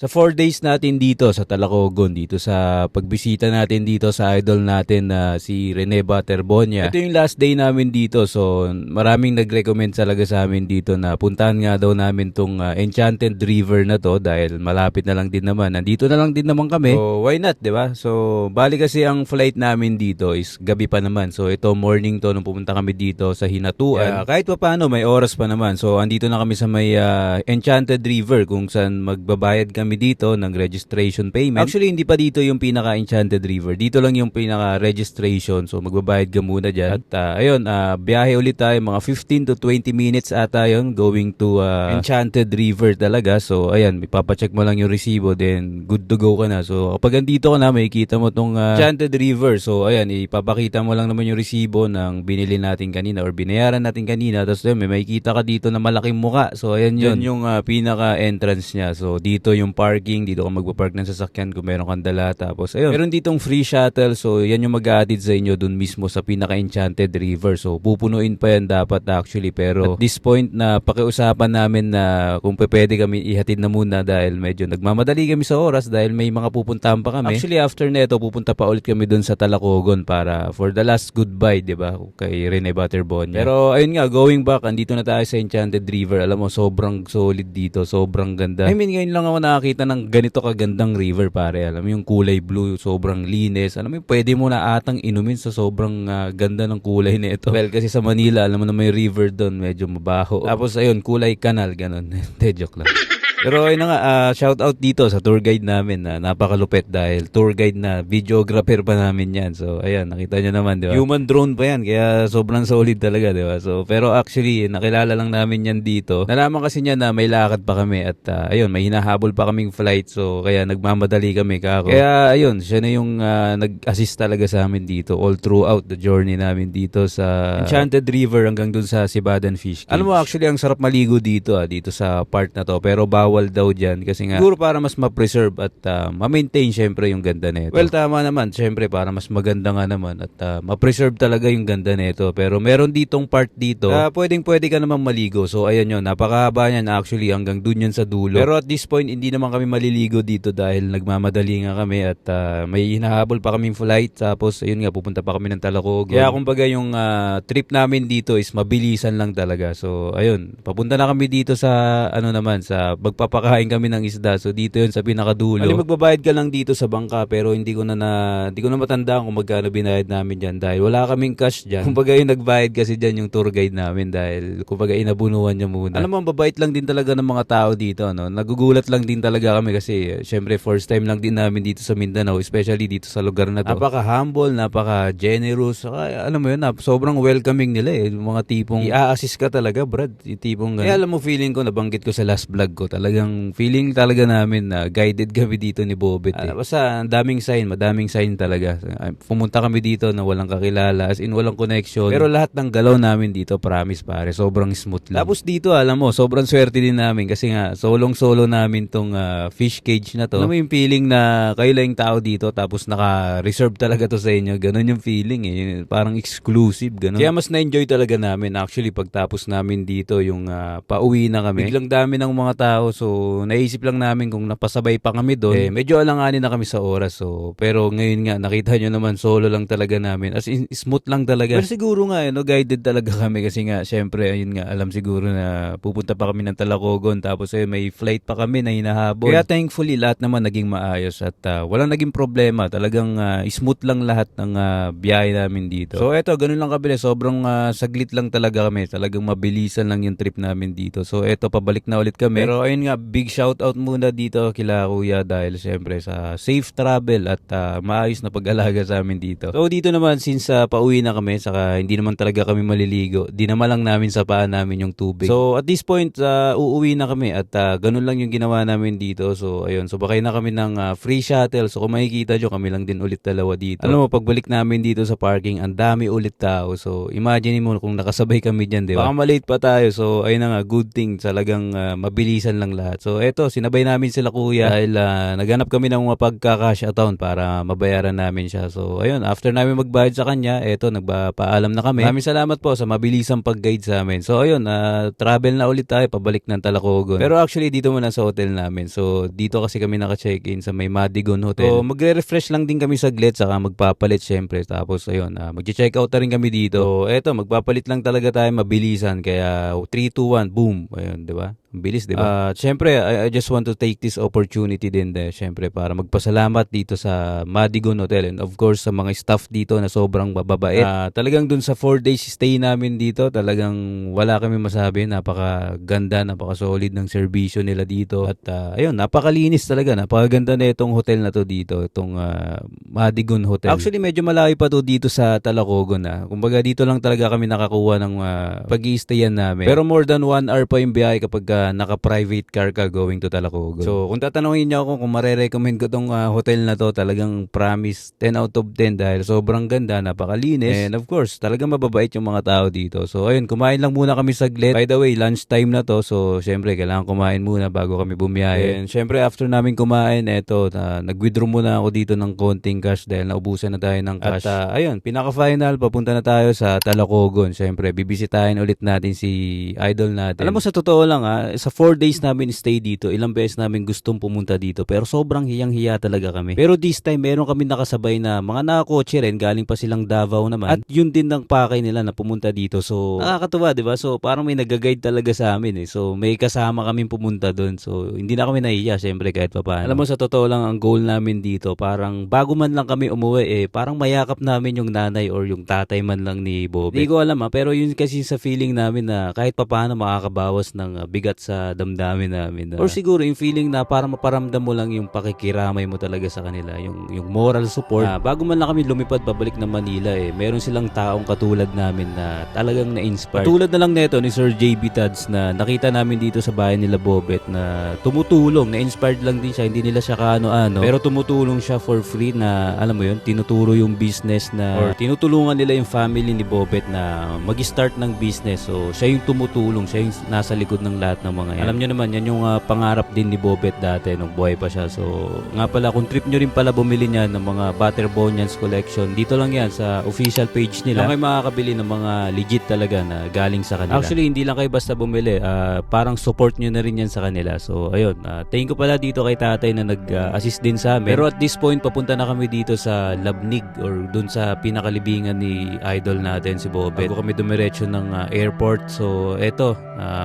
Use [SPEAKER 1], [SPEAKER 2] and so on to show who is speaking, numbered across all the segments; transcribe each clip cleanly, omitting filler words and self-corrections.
[SPEAKER 1] Sa 4 days natin dito sa Talacogon, dito sa pagbisita natin dito sa idol natin na si Rene Baterbonia. Ito yung last day namin dito, so maraming nag-recommend talaga sa amin dito na puntahan nga daw namin tong Enchanted River na to dahil malapit na lang din naman. Nandito na lang din naman kami. So why not, 'di ba? So bali kasi ang flight namin dito is gabi pa naman. So ito morning to nung pumunta kami dito sa Hinatuan. Kahit pa paano may oras pa naman. So andito na kami sa may Enchanted River kung saan magbabayad kami dito ng registration payment. Actually, hindi pa dito yung pinaka-Enchanted River. Dito lang yung pinaka-registration. So, magbabayad ka muna dyan. At ayun, biyahe ulit tayo. Mga 15 to 20 minutes ata yun going to Enchanted River talaga. So, ayan, ipapacheck mo lang yung resibo. Then, good to go ka na. So, kapag andito ka na, makikita mo tong Enchanted River. So, ayan, ipapakita mo lang naman yung resibo ng binili natin kanina or binayaran natin kanina. Tapos, may makikita ka dito na malaking muka. So, ayan yun yung pinaka-entrance niya. So, dito yung parking, dito ka magpa-park ng sasakyan kung meron kang dala. Tapos ayun, meron ditong free shuttle. So yan yung mag-aatid sa inyo dun mismo sa pinaka-Enchanted River. So pupunuin pa yan dapat actually. Pero at this point na pakiusapan namin na kung pwede kami ihatid na muna dahil medyo nagmamadali kami sa oras dahil may mga pupuntahan pa kami. Actually after neto pupunta pa ulit kami dun sa Talacogon para for the last goodbye, di ba? Kay Rene Baterbonia. Pero ayun nga, going back, andito na tayo sa Enchanted River. Alam mo, sobrang solid dito. Sobrang ganda. I mean, ngayon lang ako nakakita ng ganito kagandang river, pare. Alam mo yung kulay blue, sobrang linis. Alam mo yung pwede mo na atang inumin sa sobrang ganda ng kulay nito. Well, kasi sa Manila, alam mo na may river doon, medyo mabaho. Tapos ayun, kulay kanal, ganun. Hindi, joke lang. Pero ayun na nga, shout out dito sa tour guide namin na napakalupit dahil tour guide na videographer pa namin yan. So ayan, nakita nyo naman, di ba? Human drone pa yan, kaya sobrang solid talaga, di ba? So, pero actually, nakilala lang namin yan dito. Nalaman kasi niya na may lakad pa kami at ayun, may hinahabol pa kaming flight. So kaya nagmamadali kami kako. Kaya ayun, siya na yung nag-assist talaga sa amin dito all throughout the journey namin dito sa Enchanted River hanggang dun sa Sibadan Fish Cage. Alam mo, actually, ang sarap maligo dito dito sa part na to. Pero bawal daw dyan kasi nga siguro para mas ma-preserve at ma-maintain syempre yung ganda nito. Well, tama naman, syempre para mas maganda nga naman at ma-preserve talaga yung ganda nito. Pero meron ditong part dito pwedeng-pwede ka naman maligo. So ayan yun, napakahaba niyan actually hanggang dun yan sa dulo. Pero at this point, hindi naman kami maliligo dito dahil nagmamadali nga kami at may hinahabol pa kaming flight. Tapos ayun nga, pupunta pa kami ng Talacogon. Kaya kumbaga yung trip namin dito is mabilisan lang talaga. So ayun, papunta na kami dito sa ano naman, sa magpapakain kami ng isda. So dito yun sa pinakadulo. Ali, magbabayad ka lang dito sa bangka pero hindi ko na matandaan kung magkano binayad namin diyan dahil wala kaming cash diyan. Kumbaga yung nagbayad kasi diyan yung tour guide namin dahil kumbaga inabunuan niya muna. Alam mo, babait lang din talaga ng mga tao dito, no. Nagugulat lang din talaga kami kasi syempre first time lang din namin dito sa Mindanao, especially dito sa lugar na to. Napaka-humble, napaka-generous. Alam mo yun, sobrang welcoming nila eh. Yung mga tipong i-assist ka talaga, Brad. Yung tipong ganun. Kaya alam mo, feeling ko, nabanggit ko sa last vlog ko, talagang feeling talaga namin na guided kami dito ni Bobet eh. Basta madaming sign talaga. Pumunta kami dito na walang kakilala, as in walang connection. Pero lahat ng galaw namin dito, promise pare, sobrang smooth lang. Tapos dito, alam mo, sobrang swerte din namin kasi nga, solong-solo namin tong fish cage na to. Alam mo yung feeling na kayo lang yung tao dito tapos naka-reserve talaga to sa inyo. Ganon yung feeling eh. Parang exclusive, ganon. Kaya mas na-enjoy talaga namin. Actually, pagtapos namin dito, yung pauwi na kami. Biglang dami ng mga tao. So, naisip lang namin kung napasabay pa kami doon. Medyo alanganin na kami sa oras. So, pero ngayon nga, nakita nyo naman, solo lang talaga namin. As in, smooth lang talaga. Pero siguro nga, guided talaga kami kasi nga, syempre, ayun nga, alam siguro na pupunta pa kami ng Talacogon. Tapos, may flight pa kami na hinahabol. Kaya thankfully, lahat naman naging maayos at walang naging problema. Talagang smooth lang lahat ng biyahe namin dito. So, eto, ganun lang kabilis. Sobrang saglit lang talaga kami. Talagang mabilisan lang yung trip namin dito. So, eto, pabalik na ulit kami. Pero ayun nga, big shoutout muna dito kila Kuya dahil syempre sa safe travel at maayos na pag-alaga sa amin dito. So dito naman since pauwi na kami saka hindi naman talaga kami maliligo, dinama lang namin sa paa namin yung tubig. So at this point, uuwi na kami at ganun lang yung ginawa namin dito. So ayun, so bakay na kami ng free shuttle. So kung makikita nyo, kami lang din ulit dalawa dito. Alam mo, pagbalik namin dito sa parking, ang dami ulit tao. So imagine mo kung nakasabay kami dyan, di ba? Baka malate pa tayo. So ayun na nga, good thing, talagang mabilisan lang lahat. So eto, sinabay namin sila kuya dahil naghanap kami ng mapagka-cash account para mabayaran namin siya. So ayun, after namin magbayad sa kanya, eto, nagpapaalam na kami. Maraming salamat po sa mabilisang pag-guide sa amin. So ayun, travel na ulit tayo pabalik ng Talacogon. Pero actually dito muna sa hotel namin. So dito kasi kami naka-check-in sa may Madigon Hotel. So magre-refresh lang din kami saglit saka magpapalit syempre. Tapos ayun, mag-check out na rin kami dito. So eto, magpapalit lang talaga tayo mabilisan kaya 3, 2, 1, boom. Ayun, 'di ba? Ang bilis, di ba? Siyempre, I just want to take this opportunity din siyempre para magpasalamat dito sa Madigon Hotel and of course sa mga staff dito na sobrang bababait. Talagang dun sa 4 days stay namin dito, talagang wala kami masabi. Napakaganda, napaka-solid ng serbisyo nila dito. At ayun, napakalinis talaga. Napakaganda na itong hotel na to dito, itong Madigon Hotel. Actually, medyo malayo pa to dito sa Talacogon. Kumbaga dito lang talaga kami nakakuha ng pag-i-stayan namin. Pero more than 1 hour pa yung biyahe kapag naka-private car ka going to Talacogon. So, kung tatanungin niyo ako kung marirecommend ko tong hotel na to, talagang promise 10 out of 10 dahil sobrang ganda, napakalinis. And of course, talagang mababait yung mga tao dito. So, ayun, kumain lang muna kami saglit. By the way, lunch time na to. So, syempre, kailangan kumain muna bago kami bumiyahe. And syempre, after namin kumain, eto, nag-withdraw muna ako dito ng konting cash dahil naubusan na tayo ng cash. At ayun, pinaka-final, papunta na tayo sa Talacogon. Syempre, bibisitahin ulit natin si idol natin. Alam mo, sa totoo lang sa 4 days namin stay dito, ilang beses namin gustong pumunta dito pero sobrang hiyang-hiya talaga kami. Pero this time meron kami nakasabay na mga nakakotse rin, galing pa silang Davao naman. At yun din ng pakay nila na pumunta dito. So nakakatuwa, 'di ba? So parang may nag-guide talaga sa amin So may kasama kaming pumunta doon. So hindi na kami nahiya syempre kahit papaano. Alam mo, sa totoo lang ang goal namin dito, parang bago man lang kami umuwi parang mayakap namin yung nanay or yung tatay man lang ni Bobet. Hindi ko alam pero yun kasi sa feeling namin na kahit papaano makakabawas ng bigat sa damdamin namin. Or siguro yung feeling na para maparamdam mo lang yung pakikiramay mo talaga sa kanila, yung moral support. Bago man lang kami lumipad pabalik ng Manila meron silang taong katulad namin na talagang na-inspire. Katulad na lang neto ni Sir JB Tads na nakita namin dito sa bahay nila Bobet na tumutulong, na-inspired lang din siya, hindi nila siya kaano-ano, pero tumutulong siya for free na alam mo yun, tinuturo yung business na or tinutulungan nila yung family ni Bobet na mag-start ng business. So siya yung tumutulong, siya yung nasa likod ng lahat ng mga yan. Alam nyo naman, yan yung pangarap din ni Bobet dati nung buhay pa siya. So, nga pala, kung trip nyo rin pala bumili niyan ng mga Butterbonians collection, dito lang yan sa official page nila. Lang kayo makakabili ng mga legit talaga na galing sa kanila. Actually, hindi lang kayo basta bumili. Parang support nyo na rin yan sa kanila. So, ayun. Thank you pala dito kay tatay na nag-assist din sa amin. Pero at this point, papunta na kami dito sa Labnig or dun sa pinakalibingan ni idol natin, si Bobet. Bago kami dumiretso ng airport. So, eto,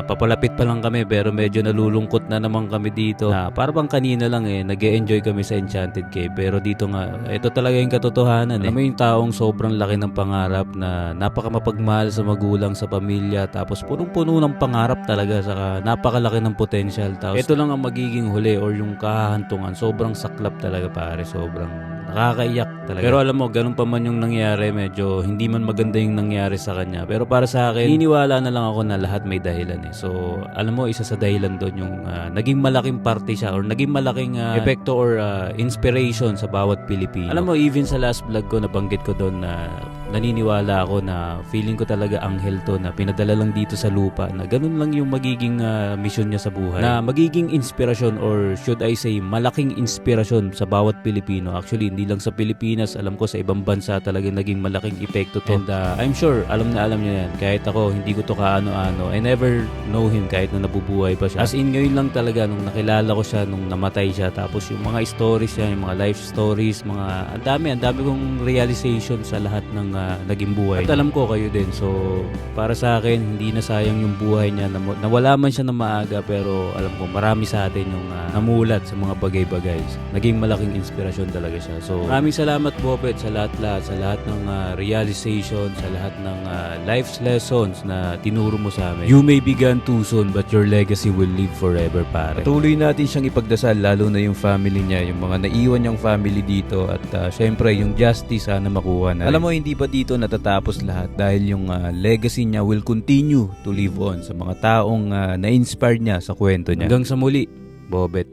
[SPEAKER 1] papalapit pa lang kami pero medyo nalulungkot na naman kami dito. Para bang kanina lang nag-e-enjoy kami sa Enchanted Cave. Pero dito nga, ito talaga yung katotohanan. Alam mo yung taong sobrang laki ng pangarap na napakamapagmahal sa magulang, sa pamilya, tapos punong-puno ng pangarap talaga, saka napakalaki ng potential. Tapos ito lang ang magiging huli or yung kahahantungan. Sobrang saklap talaga pare, sobrang nakakaiyak talaga. Pero alam mo, ganun pa man yung nangyari, medyo hindi man maganda yung nangyari sa kanya. Pero para sa akin, iniwala na lang ako na lahat may dahilan So, alam mo, isa sa dahilan doon yung naging malaking parte siya or naging malaking epekto or inspiration sa bawat Pilipino. Alam mo, even sa last vlog ko, nabanggit ko doon na naniniwala ako na feeling ko talaga anghel to na pinadala lang dito sa lupa na ganun lang yung magiging mission niya sa buhay. Na magiging inspirasyon or should I say, malaking inspirasyon sa bawat Pilipino. Actually, hindi lang sa Pilipinas, alam ko sa ibang bansa talaga naging malaking epekto to. And I'm sure, alam niya yan. Kahit ako, hindi ko to kaano-ano. I never know him kahit na nabubuhay pa siya. As in, ngayon lang talaga nung nakilala ko siya, nung namatay siya. Tapos yung mga stories niya, yung mga life stories, ang dami kong realization sa lahat ng naging buhay. At alam ko kayo din. So, para sa akin, hindi na sayang yung buhay niya. Nawala man siya na maaga, pero alam ko, marami sa atin yung namulat sa mga bagay-bagay. Naging malaking inspirasyon talaga siya. So, maraming salamat Bobet sa lahat-lahat, sa lahat ng realization, sa lahat ng life's lessons na tinuro mo sa amin. You may be gone too soon, but your legacy will live forever, pare. Patuloy natin siyang ipagdasal, lalo na yung family niya, yung mga naiwan niyang family dito, at syempre, yung justice sana makuha na. Alam mo, hindi pa dito natatapos lahat dahil yung legacy niya will continue to live on sa mga taong na-inspire niya sa kwento niya. Hanggang sa muli, Bobet.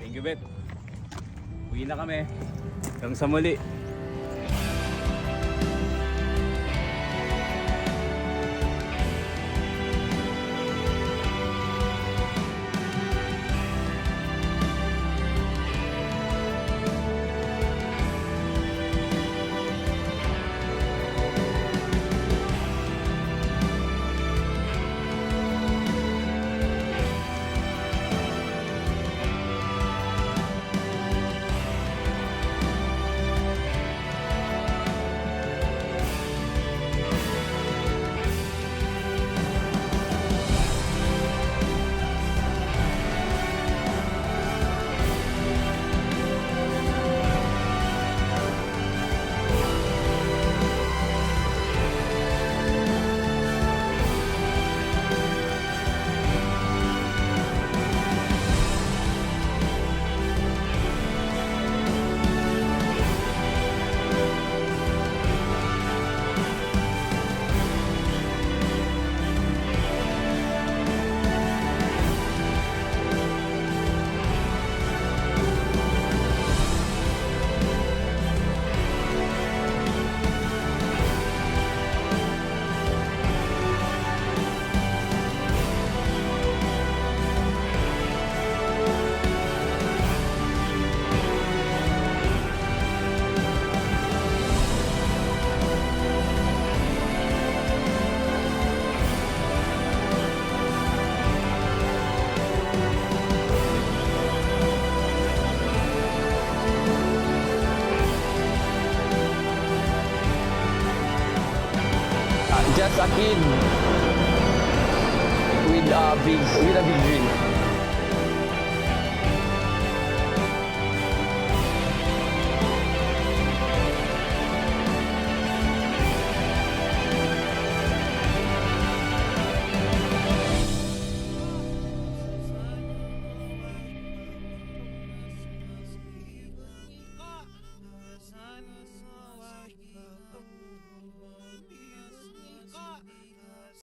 [SPEAKER 1] Thank you, Bet. Uwi na kami. Hanggang sa muli.
[SPEAKER 2] as a kid with a big dream.